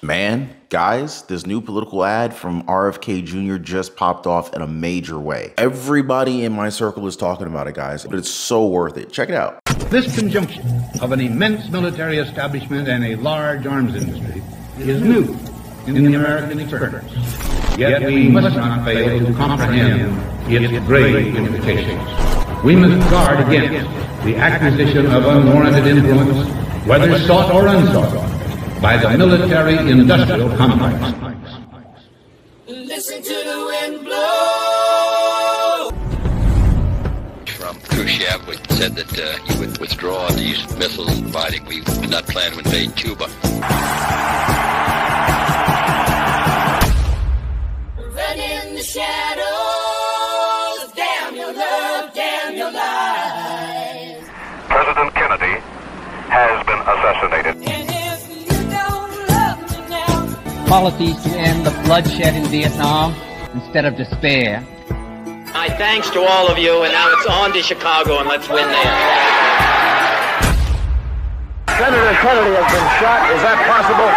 Man, guys, this new political ad from RFK Jr. just popped off in a major way. Everybody in my circle is talking about it, guys, but it's so worth it. Check it out. This conjunction of an immense military establishment and a large arms industry is new in the American experience. Yet we must not fail to comprehend its grave implications. We must guard against the acquisition of unwarranted influence, whether sought or unsought, by the military-industrial complex. Listen to the wind blow. From Khrushchev, which said that he would withdraw these missiles, providing we did not plan to invade Cuba. Run in the shadows, damn your love, damn your life. President Kennedy has been assassinated. Policies to end the bloodshed in Vietnam instead of despair. My thanks to all of you, and now it's on to Chicago, and let's win there. Senator Kennedy has been shot. Is that possible?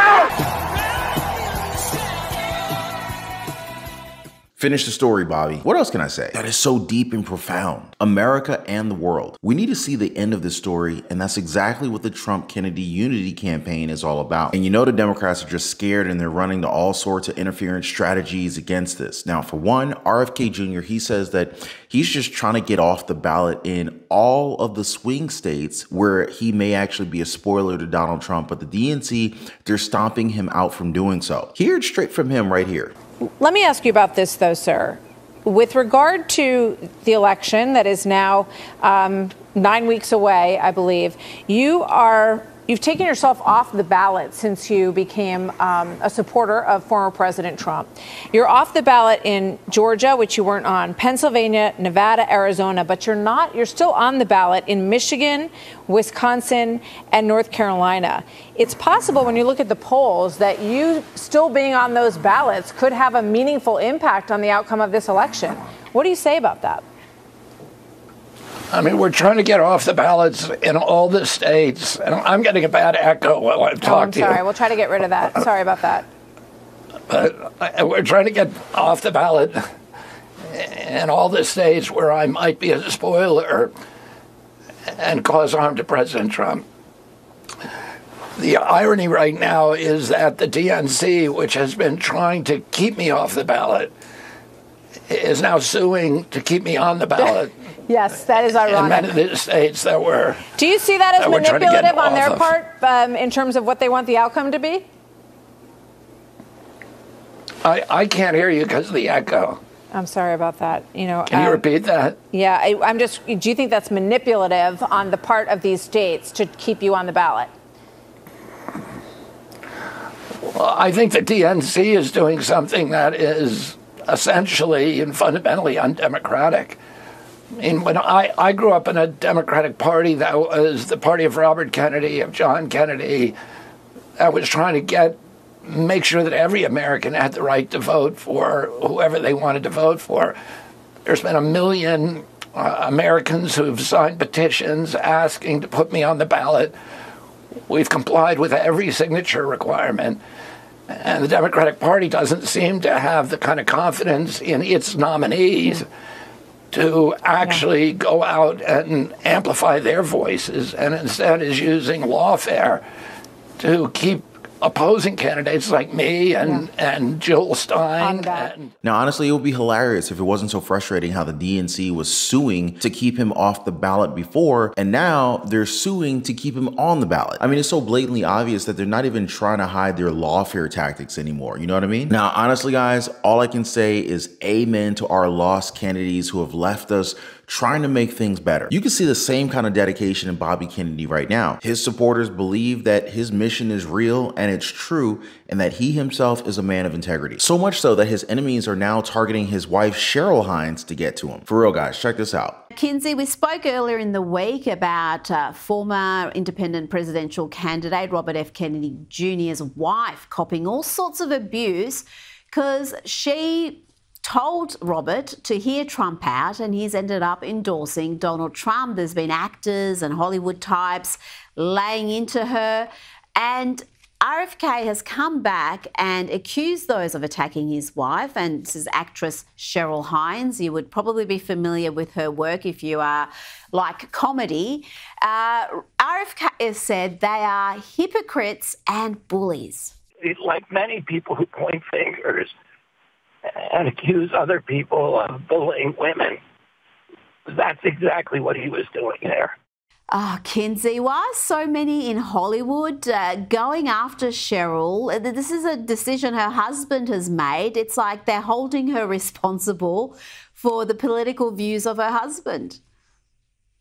Finish the story, Bobby. What else can I say? That is so deep and profound. America and the world. We need to see the end of this story, and that's exactly what the Trump-Kennedy unity campaign is all about. And you know the Democrats are just scared, and they're running to all sorts of interference strategies against this. Now, for one, RFK Jr., he says that he's just trying to get off the ballot in all of the swing states where he may actually be a spoiler to Donald Trump, but the DNC, they're stomping him out from doing so. Hear it straight from him right here. Let me ask you about this, though, sir. With regard to the election that is now 9 weeks away, I believe, you've taken yourself off the ballot since you became a supporter of former President Trump. You're off the ballot in Georgia, which you weren't on, Pennsylvania, Nevada, Arizona, but you're still on the ballot in Michigan, Wisconsin, and North Carolina. It's possible when you look at the polls that you still being on those ballots could have a meaningful impact on the outcome of this election. What do you say about that? I mean, we're trying to get off the ballots in all the states. And I'm getting a bad echo while I'm talking to you. I'm sorry. We'll try to get rid of that. Sorry about that. But we're trying to get off the ballot in all the states where I might be a spoiler and cause harm to President Trump. The irony right now is that the DNC, which has been trying to keep me off the ballot, is now suing to keep me on the ballot. Yes, that is ironic. In many of the states that were. Do you see that as manipulative on their part in terms of what they want the outcome to be? I can't hear you because of the echo. I'm sorry about that. Can you repeat that? Yeah, I'm just. Do you think that's manipulative on the part of these states to keep you on the ballot? Well, I think the DNC is doing something that is essentially and fundamentally undemocratic. I mean, when I grew up in a Democratic Party that was the party of Robert Kennedy, of John Kennedy, that was trying to make sure that every American had the right to vote for whoever they wanted to vote for. There's been 1 million Americans who've signed petitions asking to put me on the ballot. We've complied with every signature requirement. And the Democratic Party doesn't seem to have the kind of confidence in its nominees to actually go out and amplify their voices, and instead is using lawfare to keep opposing candidates like me and Jill Stein. Now, honestly, it would be hilarious if it wasn't so frustrating how the DNC was suing to keep him off the ballot before, and now they're suing to keep him on the ballot. I mean, it's so blatantly obvious that they're not even trying to hide their lawfare tactics anymore. You know what I mean? Now, honestly, guys, all I can say is amen to our lost Kennedys who have left us trying to make things better. You can see the same kind of dedication in Bobby Kennedy right now. His supporters believe that his mission is real and it's true, and that he himself is a man of integrity. So much so that his enemies are now targeting his wife, Cheryl Hines, to get to him. For real, guys, check this out. Kinsey, we spoke earlier in the week about former independent presidential candidate Robert F. Kennedy Jr.'s wife copping all sorts of abuse because she told Robert to hear Trump out, and he's ended up endorsing Donald Trump. There's been actors and Hollywood types laying into her. And RFK has come back and accused those of attacking his wife, and this is actress Cheryl Hines. You would probably be familiar with her work if you like comedy. RFK has said they are hypocrites and bullies. Like many people who point fingers and accuse other people of bullying women, that's exactly what he was doing there. Kinsey, why are so many in Hollywood going after Cheryl? This is a decision her husband has made. It's like they're holding her responsible for the political views of her husband.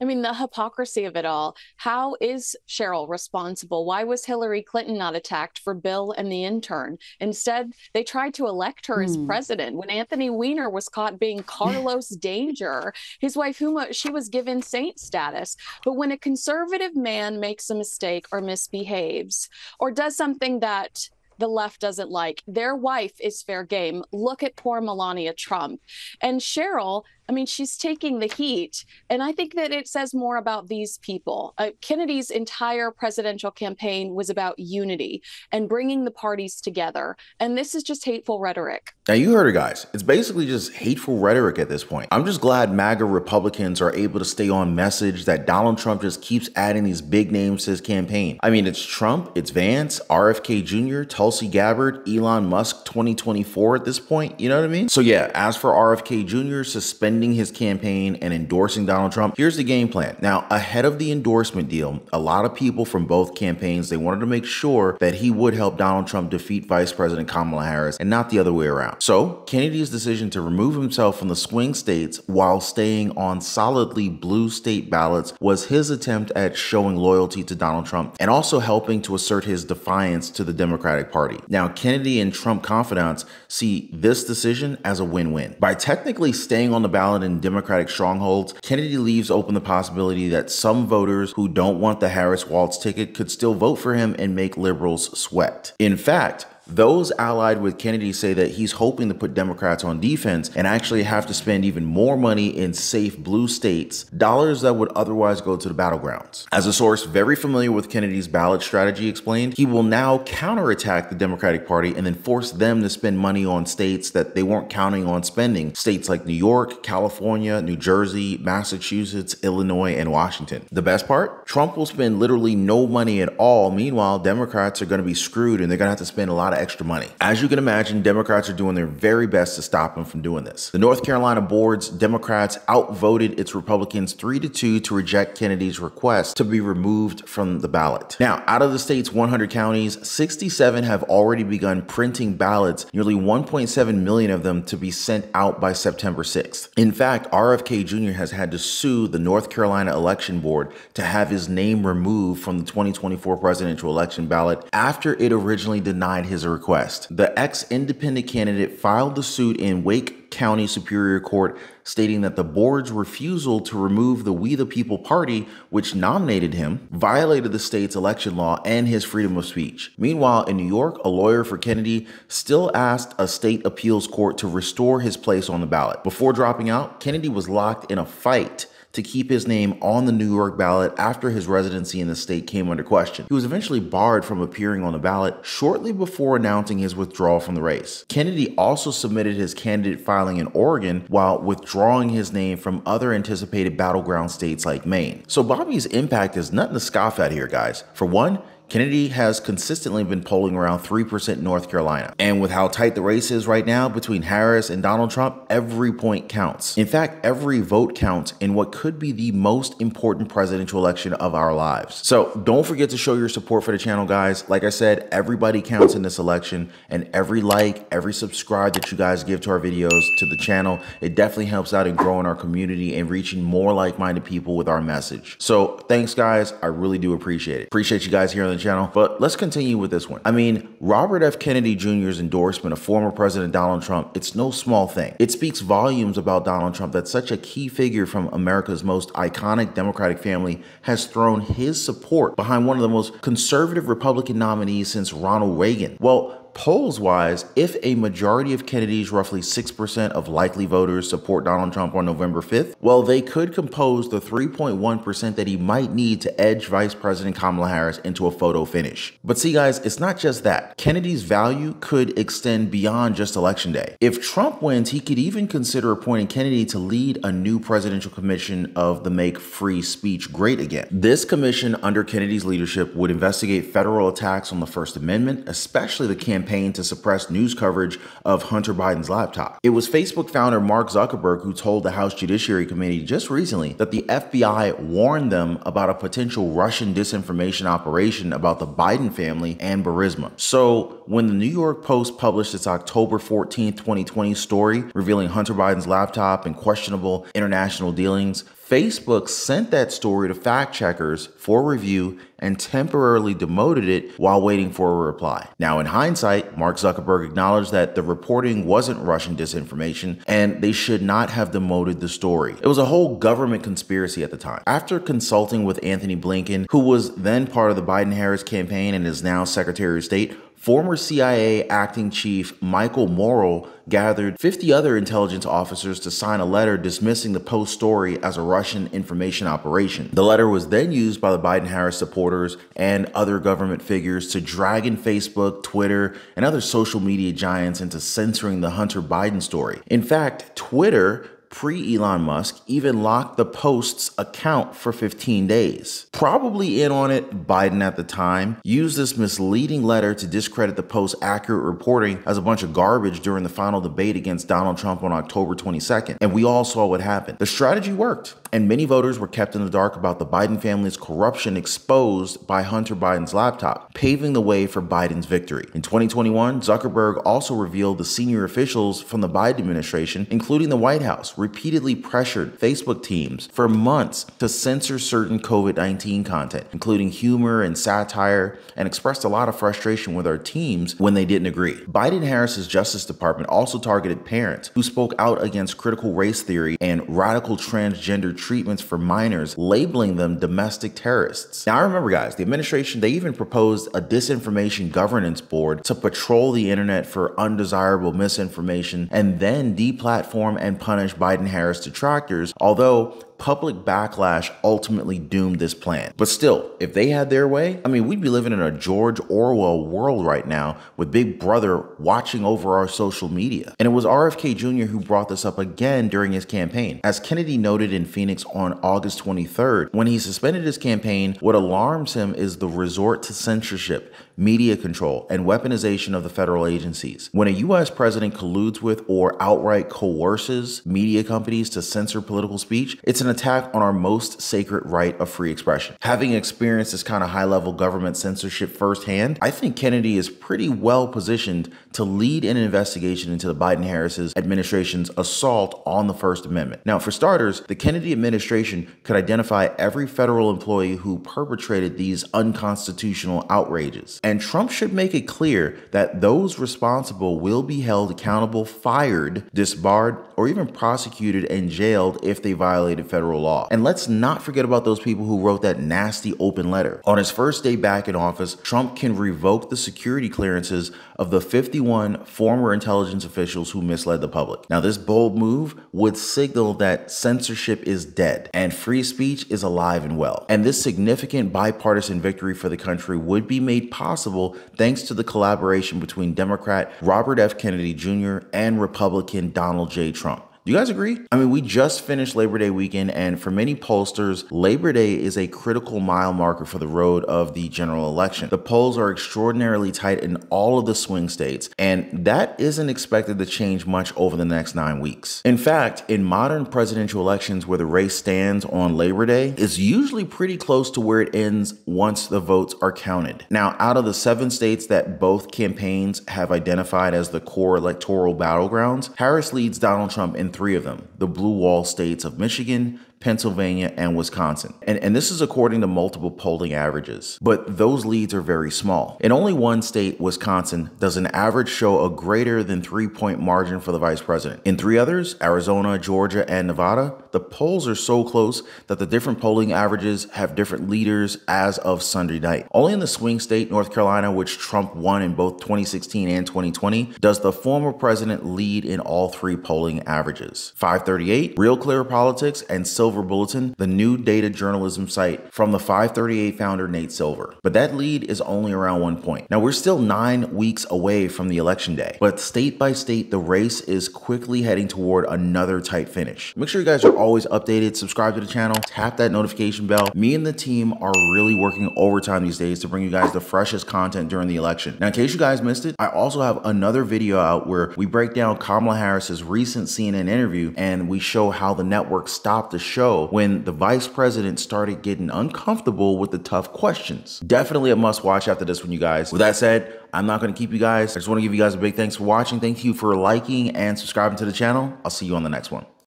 I mean, the hypocrisy of it all. How is Cheryl responsible? Why was Hillary Clinton not attacked for Bill and the intern? Instead, they tried to elect her as president. When Anthony Weiner was caught being Carlos Danger, his wife Huma, she was given saint status. But when a conservative man makes a mistake or misbehaves or does something that the left doesn't like, their wife is fair game. Look at poor Melania Trump. And Cheryl, I mean, she's taking the heat. And I think that it says more about these people. Kennedy's entire presidential campaign was about unity and bringing the parties together. And this is just hateful rhetoric. Now, you heard it, guys. It's basically just hateful rhetoric at this point. I'm just glad MAGA Republicans are able to stay on message that Donald Trump just keeps adding these big names to his campaign. I mean, it's Trump, it's Vance, RFK Jr., Tulsi Gabbard, Elon Musk 2024 at this point. You know what I mean? So yeah, as for RFK Jr. suspending his campaign and endorsing Donald Trump, here's the game plan. Now, ahead of the endorsement deal, a lot of people from both campaigns, they wanted to make sure that he would help Donald Trump defeat Vice President Kamala Harris and not the other way around. So Kennedy's decision to remove himself from the swing states while staying on solidly blue state ballots was his attempt at showing loyalty to Donald Trump and also helping to assert his defiance to the Democratic Party. Now, Kennedy and Trump confidants see this decision as a win-win. By technically staying on the ballot in Democratic strongholds, Kennedy leaves open the possibility that some voters who don't want the Harris-Walz ticket could still vote for him and make liberals sweat. In fact, those allied with Kennedy say that he's hoping to put Democrats on defense and actually have to spend even more money in safe blue states, dollars that would otherwise go to the battlegrounds. As a source very familiar with Kennedy's ballot strategy explained, he will now counterattack the Democratic Party and then force them to spend money on states that they weren't counting on spending. States like New York, California, New Jersey, Massachusetts, Illinois, and Washington. The best part? Trump will spend literally no money at all. Meanwhile, Democrats are going to be screwed and they're going to have to spend a lot of extra money. As you can imagine, Democrats are doing their very best to stop him from doing this. The North Carolina boards, Democrats outvoted its Republicans 3-2 to reject Kennedy's request to be removed from the ballot. Now, out of the state's 100 counties, 67 have already begun printing ballots, nearly 1.7 million of them to be sent out by September 6th. In fact, RFK Jr. has had to sue the North Carolina Election Board to have his name removed from the 2024 presidential election ballot after it originally denied his request. The ex-independent candidate filed the suit in Wake County Superior Court, stating that the board's refusal to remove the We the People Party, which nominated him, violated the state's election law and his freedom of speech. Meanwhile, in New York, a lawyer for Kennedy still asked a state appeals court to restore his place on the ballot. Before dropping out, Kennedy was locked in a fight to keep his name on the New York ballot after his residency in the state came under question. He was eventually barred from appearing on the ballot shortly before announcing his withdrawal from the race. Kennedy also submitted his candidate filing in Oregon while withdrawing his name from other anticipated battleground states like Maine. So Bobby's impact is nothing to scoff at here, guys. For one, Kennedy has consistently been polling around 3% in North Carolina. And with how tight the race is right now between Harris and Donald Trump, every point counts. In fact, every vote counts in what could be the most important presidential election of our lives. So don't forget to show your support for the channel, guys. Like I said, everybody counts in this election, and every like, every subscribe that you guys give to our videos, to the channel, it definitely helps out in growing our community and reaching more like-minded people with our message. So thanks, guys. I really do appreciate it. Appreciate you guys here on the channel, but let's continue with this one. I mean, Robert F. Kennedy Jr.'s endorsement of former President Donald Trump, it's no small thing. It speaks volumes about Donald Trump that such a key figure from America's most iconic Democratic family has thrown his support behind one of the most conservative Republican nominees since Ronald Reagan. Well, polls-wise, if a majority of Kennedy's roughly 6% of likely voters support Donald Trump on November 5th, well, they could compose the 3.1% that he might need to edge Vice President Kamala Harris into a photo finish. But see, guys, it's not just that. Kennedy's value could extend beyond just Election Day. If Trump wins, he could even consider appointing Kennedy to lead a new presidential commission of the Make Free Speech Great Again. This commission, under Kennedy's leadership, would investigate federal attacks on the First Amendment, especially the campaign to suppress news coverage of Hunter Biden's laptop. It was Facebook founder Mark Zuckerberg who told the House Judiciary Committee just recently that the FBI warned them about a potential Russian disinformation operation about the Biden family and Burisma. So when the New York Post published its October 14, 2020 story revealing Hunter Biden's laptop and questionable international dealings, Facebook sent that story to fact checkers for review and temporarily demoted it while waiting for a reply. Now, in hindsight, Mark Zuckerberg acknowledged that the reporting wasn't Russian disinformation and they should not have demoted the story. It was a whole government conspiracy at the time. After consulting with Anthony Blinken, who was then part of the Biden-Harris campaign and is now Secretary of State, former CIA acting chief Michael Morrell gathered 50 other intelligence officers to sign a letter dismissing the Post story as a Russian information operation. The letter was then used by the Biden-Harris supporters and other government figures to drag in Facebook, Twitter, and other social media giants into censoring the Hunter Biden story. In fact, Twitter, pre-Elon Musk, even locked the Post's account for 15 days. Probably in on it, Biden at the time used this misleading letter to discredit the Post's accurate reporting as a bunch of garbage during the final debate against Donald Trump on October 22nd. And we all saw what happened. The strategy worked, and many voters were kept in the dark about the Biden family's corruption exposed by Hunter Biden's laptop, paving the way for Biden's victory. In 2021, Zuckerberg also revealed the senior officials from the Biden administration, including the White House, repeatedly pressured Facebook teams for months to censor certain COVID-19 content, including humor and satire, and expressed a lot of frustration with our teams when they didn't agree. Biden-Harris's Justice Department also targeted parents who spoke out against critical race theory and radical transgender treatments for minors, labeling them domestic terrorists. Now, I remember, guys, the administration, they even proposed a disinformation governance board to patrol the internet for undesirable misinformation and then deplatform and punish Biden-Harris detractors, although public backlash ultimately doomed this plan. But still, if they had their way, I mean, we'd be living in a George Orwell world right now with Big Brother watching over our social media. And it was RFK Jr. who brought this up again during his campaign. As Kennedy noted in Phoenix on August 23rd, when he suspended his campaign, what alarms him is the resort to censorship, media control, and weaponization of the federal agencies. When a U.S. president colludes with or outright coerces media companies to censor political speech, it's an attack on our most sacred right of free expression. Having experienced this kind of high-level government censorship firsthand, I think Kennedy is pretty well positioned to lead an investigation into the Biden-Harris administration's assault on the First Amendment. Now, for starters, the Kennedy administration could identify every federal employee who perpetrated these unconstitutional outrages. And Trump should make it clear that those responsible will be held accountable, fired, disbarred, or even prosecuted and jailed if they violated federal law. And let's not forget about those people who wrote that nasty open letter. On his first day back in office, Trump can revoke the security clearances of the 51 former intelligence officials who misled the public. Now, this bold move would signal that censorship is dead and free speech is alive and well. And this significant bipartisan victory for the country would be made possible thanks to the collaboration between Democrat Robert F. Kennedy Jr. and Republican Donald J. Trump. Do you guys agree? I mean, we just finished Labor Day weekend, and for many pollsters, Labor Day is a critical mile marker for the road of the general election. The polls are extraordinarily tight in all of the swing states, and that isn't expected to change much over the next 9 weeks. In fact, in modern presidential elections where the race stands on Labor Day, it's usually pretty close to where it ends once the votes are counted. Now, out of the 7 states that both campaigns have identified as the core electoral battlegrounds, Harris leads Donald Trump in 3 of them: the blue wall states of Michigan, Pennsylvania, and Wisconsin. And this is according to multiple polling averages, but those leads are very small. In only one state, Wisconsin, does an average show a greater than 3-point margin for the vice president. In 3 others, Arizona, Georgia, and Nevada, the polls are so close that the different polling averages have different leaders as of Sunday night. Only in the swing state, North Carolina, which Trump won in both 2016 and 2020, does the former president lead in all 3 polling averages. 538, Real Clear Politics, and Silver Bulletin, the new data journalism site from the 538 founder Nate Silver. But that lead is only around 1 point. Now, we're still 9 weeks away from the election day, but state by state, the race is quickly heading toward another tight finish. Make sure you guys are always updated, subscribe to the channel, tap that notification bell. Me and the team are really working overtime these days to bring you guys the freshest content during the election. Now, in case you guys missed it, I also have another video out where we break down Kamala Harris's recent CNN interview and we show how the network stopped the show when the vice president started getting uncomfortable with the tough questions. Definitely a must watch after this one, you guys. With that said, I'm not going to keep you guys. I just want to give you guys a big thanks for watching. Thank you for liking and subscribing to the channel. I'll see you on the next one.